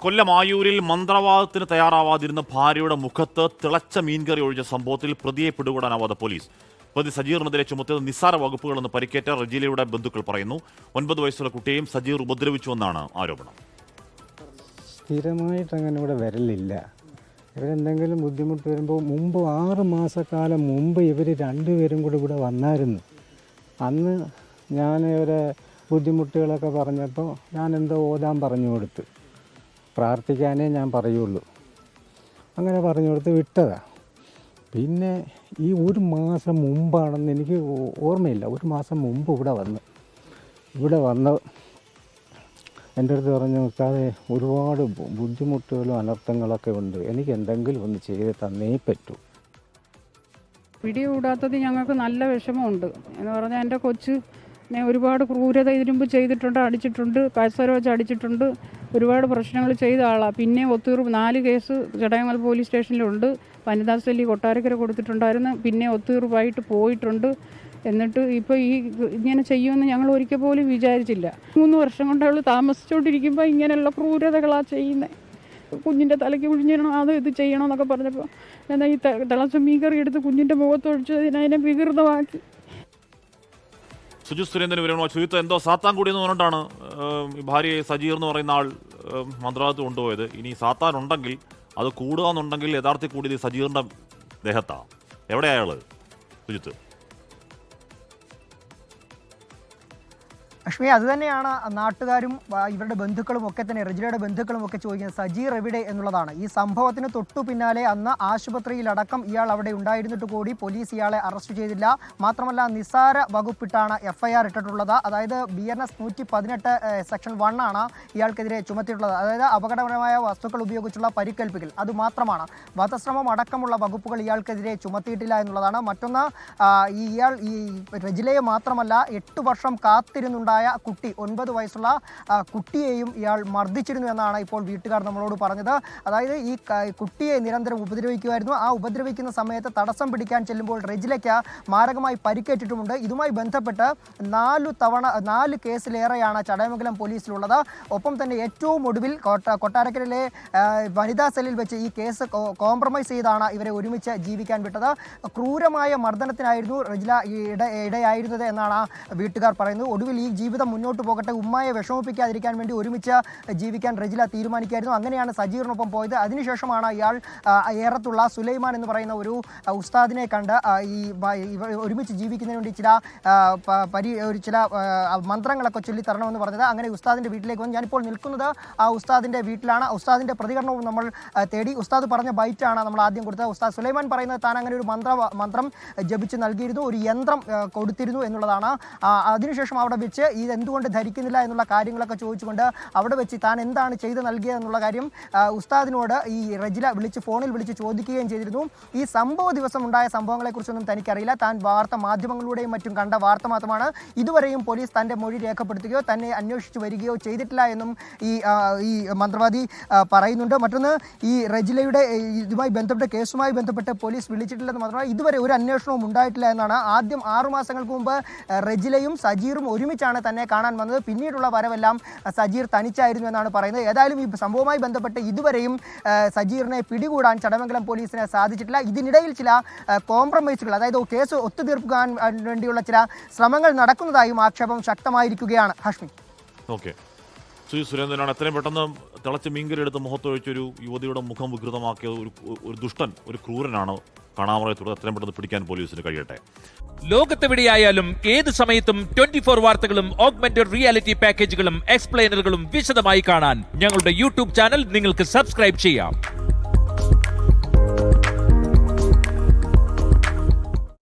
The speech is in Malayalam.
കൊല്ലം ആയൂരിൽ മന്ത്രവാദത്തിന് തയ്യാറാവാതിരുന്ന ഭാര്യയുടെ മുഖത്ത് തിളച്ച മീൻകറി ഒഴിച്ച സംഭവത്തിൽ പ്രതിയെ പിടികൂടാനാവാതെ പോലീസ്. പ്രതി സജീറിനെതിരെ ചുമത്തിയത് നിസ്സാര വകുപ്പുകളെന്ന് പരിക്കേറ്റ റജീലയുടെ ബന്ധുക്കൾ പറയുന്നു. 9 വയസ്സുള്ള കുട്ടിയെയും സജീർ ഉപദ്രവിച്ചുവെന്നാണ് ആരോപണം. സ്ഥിരമായിട്ട് അങ്ങനെ ഇവിടെ വരലില്ല. ഇവരെന്തെങ്കിലും ബുദ്ധിമുട്ട് വരുമ്പോൾ മുമ്പ് 6 മാസക്കാലം മുമ്പ് ഇവർ രണ്ടുപേരും കൂടി ഇവിടെ വന്നായിരുന്നു. അന്ന് ഞാൻ ഇവരെ ബുദ്ധിമുട്ടുകളൊക്കെ പറഞ്ഞപ്പോൾ ഞാൻ എന്തോ ഓതാൻ പറഞ്ഞു കൊടുത്ത്, പ്രാർത്ഥിക്കാനേ ഞാൻ പറയുള്ളൂ, അങ്ങനെ പറഞ്ഞു കൊടുത്ത് വിട്ടതാണ്. പിന്നെ ഈ 1 മാസം മുമ്പാണെന്ന് എനിക്ക് ഓർമ്മയില്ല, 1 മാസം മുമ്പ് ഇവിടെ വന്ന് എൻ്റെ അടുത്ത് പറഞ്ഞു, ഉസ്താദേ ഒരുപാട് ബുദ്ധിമുട്ടുകളും അനർത്ഥങ്ങളൊക്കെ ഉണ്ട്, എനിക്ക് എന്തെങ്കിലും ഒന്ന് ചെയ്ത് തന്നേ പറ്റൂ. പിടികൂടാത്തത് ഞങ്ങൾക്ക് നല്ല വിഷമമുണ്ട്. എന്ന് പറഞ്ഞാൽ എൻ്റെ കൊച്ചിനെ ഒരുപാട് ക്രൂരത ഇതിനുമ്പ് ചെയ്തിട്ടുണ്ട്, അടിച്ചിട്ടുണ്ട്, കസര വെച്ച് അടിച്ചിട്ടുണ്ട്, ഒരുപാട് പ്രശ്നങ്ങൾ ചെയ്ത ആളാണ്. പിന്നെ ഒത്തൂർ 4 കേസ് ചടയമൽ പോലീസ് സ്റ്റേഷനിലുണ്ട്. വനിതാ സെല്ലി കൊട്ടാരക്കര കൊടുത്തിട്ടുണ്ടായിരുന്നു. പിന്നെ ഒത്തൂറുമായിട്ട് പോയിട്ടുണ്ട്. എന്നിട്ട് ഇപ്പോൾ ഇങ്ങനെ ചെയ്യുമെന്ന് ഞങ്ങൾ ഒരിക്കൽ പോലും വിചാരിച്ചില്ല. 3 വർഷം കൊണ്ട് അവൾ താമസിച്ചുകൊണ്ടിരിക്കുമ്പോൾ ഇങ്ങനെയുള്ള ക്രൂരതകളാണ് ചെയ്യുന്നത്. കുഞ്ഞിൻ്റെ തലയ്ക്ക് കുഴിഞ്ഞണം, അത് ഇത് ചെയ്യണമെന്നൊക്കെ പറഞ്ഞപ്പോൾ എന്നാൽ ഈ തിളച്ച മീൻകറി എടുത്ത് കുഞ്ഞിൻ്റെ മുഖത്തൊഴിച്ച് അതിനെ വികൃതമാക്കി. സുജിത് സുരേന്ദ്രൻ വിവരങ്ങളോ ചുരുത്ത് എന്തോ സാത്താൻ കൂടിയെന്ന് പറഞ്ഞിട്ടാണ് ഭാര്യയെ സജീർ എന്ന് പറയുന്ന ആൾ മന്ത്രവാദത്തിൽ കൊണ്ടുപോയത്. ഇനി സാത്താൻ ഉണ്ടെങ്കിൽ അത് കൂടുക എന്നുണ്ടെങ്കിൽ യഥാർത്ഥത്തിൽ കൂടിയത് സജീറിൻ്റെ ദേഹത്താ. എവിടെ അയാള് സുജിത്ത്? അശ്മി, അതുതന്നെയാണ് നാട്ടുകാരും ഇവരുടെ ബന്ധുക്കളും ഒക്കെ തന്നെ, റജിലയുടെ ബന്ധുക്കളും ഒക്കെ ചോദിക്കുന്നത്, സജീർ എവിടെ എന്നുള്ളതാണ്. ഈ സംഭവത്തിന് തൊട്ടു പിന്നാലെ അന്ന് ആശുപത്രിയിലടക്കം ഇയാൾ അവിടെ ഉണ്ടായിരുന്നിട്ട് കൂടി പോലീസ് ഇയാളെ അറസ്റ്റ് ചെയ്തില്ല. മാത്രമല്ല നിസ്സാര വകുപ്പിട്ടാണ് FIR ഇട്ടിട്ടുള്ളത്. അതായത് BNS 118 സെക്ഷൻ 1 ആണ് ഇയാൾക്കെതിരെ ചുമത്തിയിട്ടുള്ളത്. അതായത് അപകടകരമായ വസ്തുക്കൾ ഉപയോഗിച്ചുള്ള പരിക്കേൽപ്പിക്കൽ, അതുമാത്രമാണ്. വധശ്രമം അടക്കമുള്ള വകുപ്പുകൾ ഇയാൾക്കെതിരെ ചുമത്തിയിട്ടില്ല എന്നുള്ളതാണ്. മറ്റൊന്ന്, ഇയാൾ ഈ റജിലയെ മാത്രമല്ല 8 വർഷം കാത്തിരുന്നുണ്ടായ കുട്ടി, 9 വയസ്സുള്ള കുട്ടിയെയും ഇയാൾ മർദ്ദിച്ചിരുന്നു എന്നാണ് ഇപ്പോൾ വീട്ടുകാർ നമ്മളോട് പറഞ്ഞത്. അതായത് ഈ കുട്ടിയെ നിരന്തരം ഉപദ്രവിക്കുമായിരുന്നു. ആ ഉപദ്രവിക്കുന്ന സമയത്ത് തടസ്സം പിടിക്കാൻ ചെല്ലുമ്പോൾ റജിലയ്ക്ക് മാരകമായി പരിക്കേറ്റിട്ടുമുണ്ട്. ഇതുമായി ബന്ധപ്പെട്ട് 4 കേസിലേറെയാണ് ചടയമംഗലം പോലീസിലുള്ളത്. ഒപ്പം തന്നെ ഏറ്റവും ഒടുവിൽ കൊട്ടാരക്കരയിലെ വനിതാ സെല്ലിൽ വെച്ച് ഈ കേസ് കോംപ്രമൈസ് ചെയ്താണ് ഇവരെ ഒരുമിച്ച് ജീവിക്കാൻ വിട്ടത്. ക്രൂരമായ മർദ്ദനത്തിനായിരുന്നു റജില ഇടയായിരുന്നത് എന്നാണ് വീട്ടുകാർ പറയുന്നത്. ഒടുവിൽ ഈ ജീവിതം മുന്നോട്ട് പോകട്ടെ, ഉമ്മയെ വിഷമിപ്പിക്കാതിരിക്കാൻ വേണ്ടി ഒരുമിച്ച് ജീവിക്കാൻ റജില തീരുമാനിക്കായിരുന്നു. അങ്ങനെയാണ് സജീറിനൊപ്പം പോയത്. അതിനുശേഷമാണ് ഇയാൾ ഏറത്തുള്ള സുലൈമാൻ എന്ന് പറയുന്ന ഒരു ഉസ്താദിനെ കണ്ട് ഈ ഒരുമിച്ച് ജീവിക്കുന്നതിന് വേണ്ടി ചില മന്ത്രങ്ങളൊക്കെ ചൊല്ലിത്തരണമെന്ന് പറഞ്ഞത്. അങ്ങനെ ഉസ്താദിൻ്റെ വീട്ടിലേക്ക് വന്നു. ഞാനിപ്പോൾ നിൽക്കുന്നത് ആ ഉസ്താദിൻ്റെ വീട്ടിലാണ്. ഉസ്താദിൻ്റെ പ്രതികരണവും നമ്മൾ തേടി. ഉസ്താദ് പറഞ്ഞ ബൈറ്റാണ് നമ്മൾ ആദ്യം കൊടുത്തത്. ഉസ്താദ് സുലൈമാൻ പറയുന്നത് താൻ അങ്ങനെ ഒരു മന്ത്രം ജപിച്ച് നൽകിയിരുന്നു, ഒരു യന്ത്രം കൊടുത്തിരുന്നു എന്നുള്ളതാണ്. അതിനുശേഷം അവിടെ വെച്ച് ഇത് എന്തുകൊണ്ട് ധരിക്കുന്നില്ല എന്നുള്ള കാര്യങ്ങളൊക്കെ ചോദിച്ചുകൊണ്ട് അവിടെ വെച്ച് താൻ എന്താണ് ചെയ്ത് നൽകിയതെന്നുള്ള കാര്യം ഉസ്താദിനോട് ഈ റജില ഫോണിൽ വിളിച്ച് ചോദിക്കുകയും ചെയ്തിരുന്നു. ഈ സംഭവ ദിവസം ഉണ്ടായ സംഭവങ്ങളെക്കുറിച്ചൊന്നും തനിക്കറിയില്ല. താൻ മാധ്യമങ്ങളിലൂടെയും മറ്റും കണ്ട വാർത്ത മാത്രമാണ്. ഇതുവരെയും പോലീസ് തൻ്റെ മൊഴി രേഖപ്പെടുത്തുകയോ തന്നെ അന്വേഷിച്ച് വരികയോ ചെയ്തിട്ടില്ല എന്നും ഈ മന്ത്രവാദി പറയുന്നുണ്ട്. മറ്റൊന്ന്, ഈ റജിലയുടെ കേസുമായി ബന്ധപ്പെട്ട് പോലീസ് വിളിച്ചിട്ടില്ലെന്ന് മാത്രമല്ല ഇതുവരെ ഒരു അന്വേഷണവും ഉണ്ടായിട്ടില്ല എന്നാണ്. ആദ്യം 6 മാസങ്ങൾക്ക് മുമ്പ് റജിലയും സജീറും ഒരുമിച്ചാണ് തന്നെ കാണാൻ വന്നത്. പിന്നീടുള്ള വരവെല്ലാം സജീർ തനിച്ചായിരുന്നു എന്നാണ് പറയുന്നത്. ഏതായാലും ഈ സംഭവവുമായി ബന്ധപ്പെട്ട് ഇതുവരെയും സജീറിനെ പിടികൂടാൻ ചടയമംഗലം പോലീസിന് സാധിച്ചിട്ടില്ല. ഇതിനിടയിൽ ചില കോംപ്രമൈസുകൾ, അതായത് കേസ് ഒത്തുതീർക്കാൻ വേണ്ടിയുള്ള ചില ശ്രമങ്ങൾ നടക്കുന്നതായും ആക്ഷേപം ശക്തമായിരിക്കുകയാണ്. ഹാഷ്മി. ഓക്കെ, സുരേന്ദ്രനാണ് എത്രയും പെട്ടെന്ന് തിളച്ച മീൻകറി എടുത്ത് മുഖത്തൊഴിച്ചൊരു യുവതിയുടെ മുഖം വികൃതമാക്കിയ ഒരു ദുഷ്ടൻ, ഒരു ക്രൂരനാണ്. കാണാമറയെ തുടർന്ന് എത്രയും പെട്ടെന്ന് പിടിക്കാൻ പോലീസിന് കഴിയട്ടെ. ലോകത്തെവിടെയായാലും ഏത് സമയത്തും 24 വാർത്തകളും ഓഗ്മെന്റഡ് റിയാലിറ്റി പാക്കേജുകളും എക്സ്പ്ലെയിനറുകളും വിശദമായി കാണാൻ ഞങ്ങളുടെ YouTube ചാനൽ നിങ്ങൾക്ക് സബ്സ്ക്രൈബ് ചെയ്യാം.